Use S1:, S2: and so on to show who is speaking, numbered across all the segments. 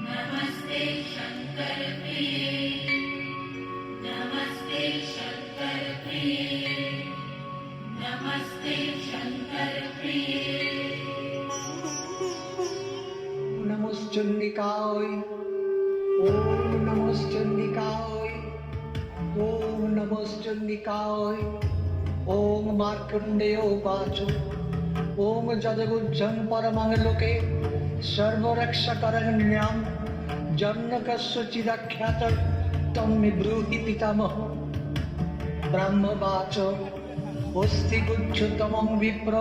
S1: नमस्ते शंकर प्रिये, नमस्ते शंकर प्रिये, नमस्ते शंकर प्रिये।
S2: नमश्चंडिकाय, ओम नमश्चंडिकाय, ओम नमश्चंडिकाय, ओम मार्कंडेय उवाच, ओम जदगुज्जं परमं लोके सर्वरक्षकरण्यां जन्नकस्य चिदाख्यात तं मे ब्रूहि पितामह। ब्रह्मवाच, अस्ति गुच्छतमं विप्र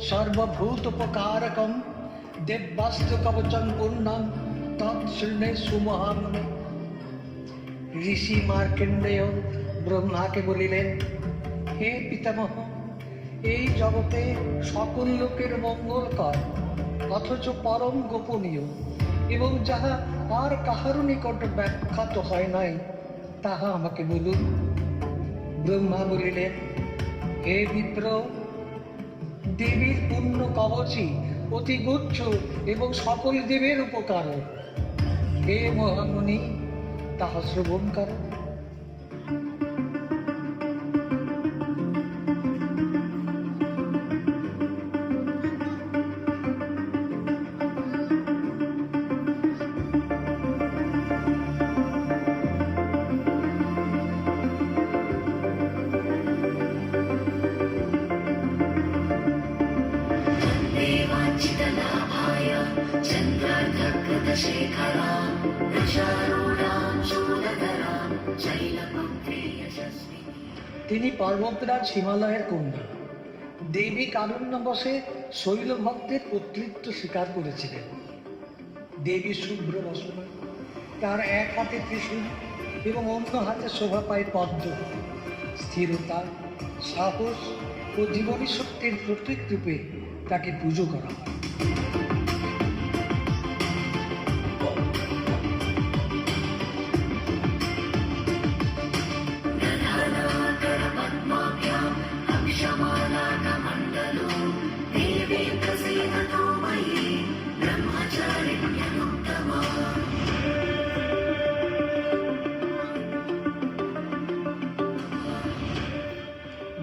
S2: सर्वभूतोपकारकं देवास्तु कवचं पूर्णं तत्शृणे सुमहामुने। ঋষি মার্কণ্ডেয় ব্রহ্মাকে বলিলেন, হে পিতামহ, এই জগতে সকল লোকের মঙ্গলকর অথচ পরম গোপনীয় এবং যাহা আর কাহারও নিকট ব্যাখ্যাত হয় নাই তাহা আমাকে বলুন। ব্রহ্মা বলিলেন, হে বিপ্র, দেবীর পূর্ণ কবচী অতি গুচ্ছ এবং সকল দেবের উপকারক। হে মহামুনি, তাহা শ্রবণ কর। তিনি পর্বতরাজ হিমালয়ের কন্যা দেবী কারুণ্যবশে শৈলভক্তের কর্তৃত্ব স্বীকার করেছিলেন। দেবী শুভ্র রসনা, তার এক হাতে ত্রিশূল এবং অন্য হাতে শোভা পায় পদ্ম। স্থিরতা, সাহস ও জীবনী শক্তির প্রতীক রূপে তাকে পুজো করা হয়।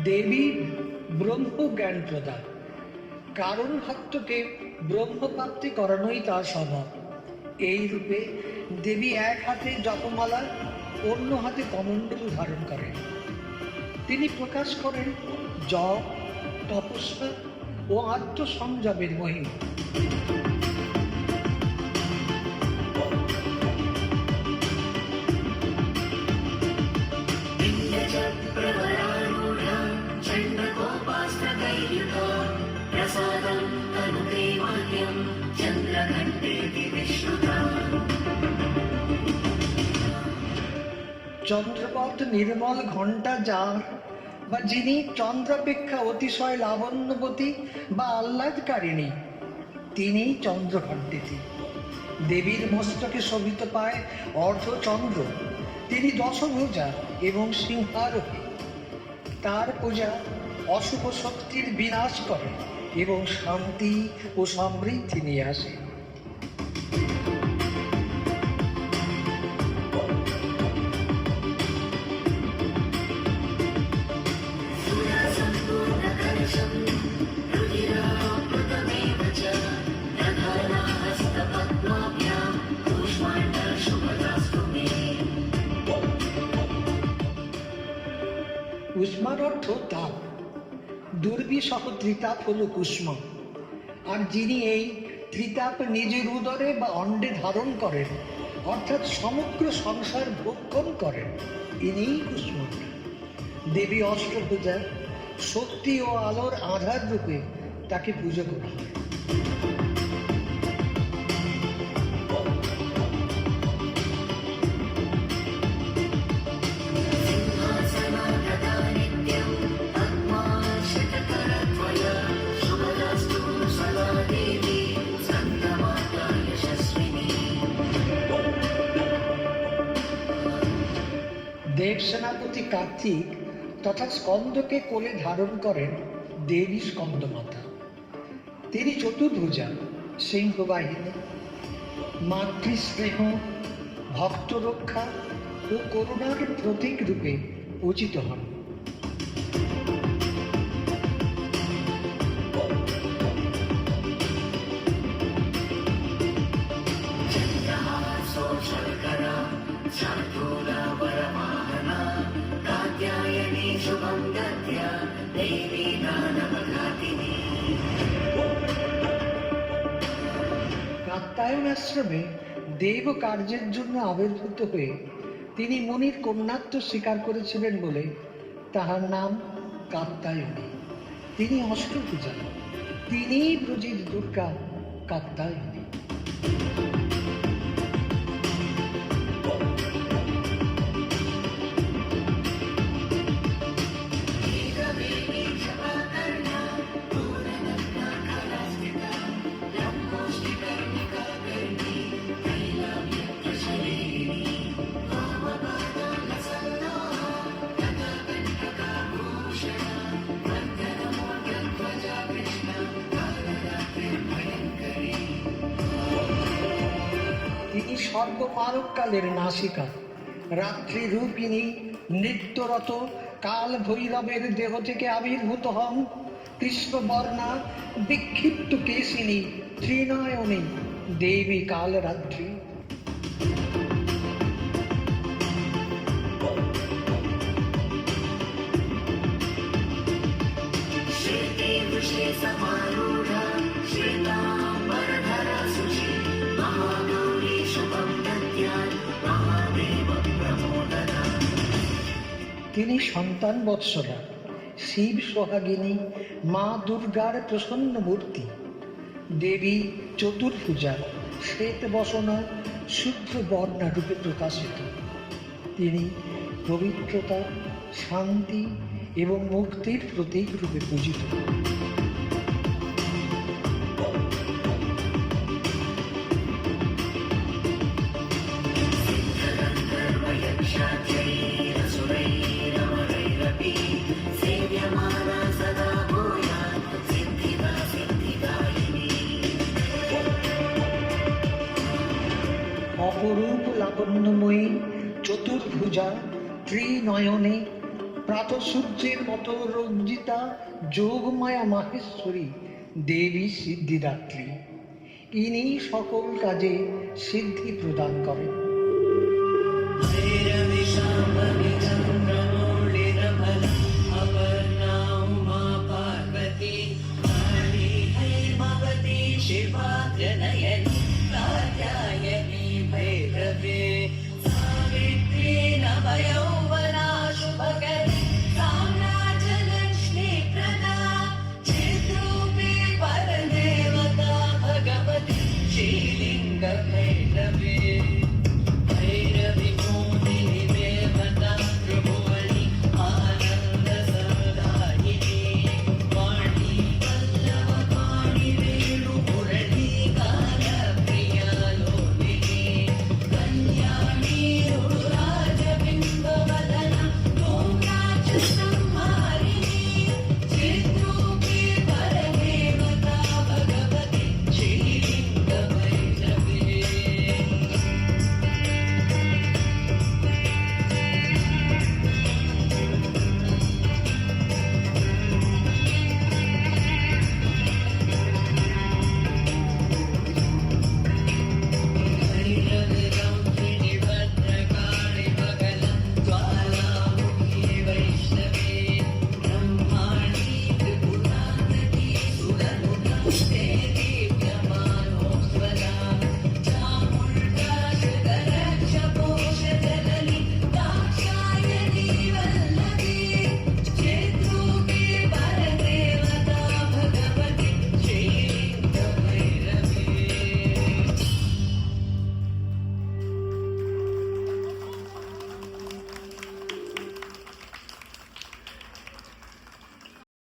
S2: দেবী ব্রহ্ম জ্ঞান প্রদান, কারণ ভক্তকে ব্রহ্মপ্রাপ্তি করানোই তার স্বভাব। এই রূপে দেবী এক হাতে জপমালা, অন্য হাতে কমণ্ডলু ধারণ করেন। তিনি প্রকাশ করেন জপ, তপস্যা ও আত্মসংযমের মহিমা। চন্দ্রপথ নির্মল ঘণ্টা যার, বা যিনি চন্দ্রাপেক্ষা অতিশয় লাবণ্যবতী বা আহ্লাদকারিণী, তিনি চন্দ্রঘণ্টিতী। দেবীর মস্তকে শোভিত পায় অর্ধচন্দ্র। তিনি দশভুজা এবং সিংহারোহী। তার পূজা অশুভ শক্তির বিনাশ করে এবং শান্তি ও সমৃদ্ধি নিয়ে আসে। কুষ্মার অর্থ তাপ। দুর্বিসহ ত্রিতাপ হল কুষ্ম। আর যিনি এই ত্রিতাপ নিজের উদরে বা অণ্ডে ধারণ করেন, অর্থাৎ সমগ্র সংসার ভক্ষণ করেন, ইনিই কুষ্ম। দেবী অষ্টভুজা, শক্তি ও আলোর আধার রূপে তাকে পুজো করা হয়। দেব সেনাপতি কার্তিক তথা স্কন্দকে কোলে ধারণ করেন দেবী স্কন্দমাতা। তিনি চতুর্ভুজা, সিংহবাহিনী, মাতৃস্নেহ, ভক্ত রক্ষা ও করুণার প্রতীক রূপে পূজিত হন। কাত্যায়ন আশ্রমে দেব কার্যের জন্য আবির্ভূত হয়ে তিনি মুনির কন্যাত্ব স্বীকার করেছিলেন বলে তাহার নাম কাত্যায়নী। তিনি অষ্টভুজা, তিনিই ব্রজের দুর্গা কাত্যায়নী। তিনি সর্বপারককালের নাসিকা, রাত্রি রূপিণী, নৃত্যরত কাল ভৈরবের দেহ থেকে আবির্ভূত হন কৃষ্ণবর্ণা বিক্ষিপ্ত কেশিনী ত্রিনয়নী দেবী কালরাত্রি। তিনি সন্তান বৎসলা, শিব সোহাগিনী, মা দুর্গার প্রসন্ন মূর্তি। দেবী চতুর্ভুজা, শ্বেত বসনা, শুভ্র বর্ণা রূপে প্রকাশিত। তিনি পবিত্রতা, শান্তি এবং মুক্তির প্রতীক রূপে পূজিত। অপরূপ লাবণ্যময়ী, চতুর্ভুজা, ত্রিনয়নে, প্রাতঃসূর্যের মতো রঞ্জিতা, যোগমায়া মাহেশ্বরী দেবী সিদ্ধিদাত্রী। ইনি সকল কাজে সিদ্ধি প্রদান করেন।
S1: शिवा जनयन्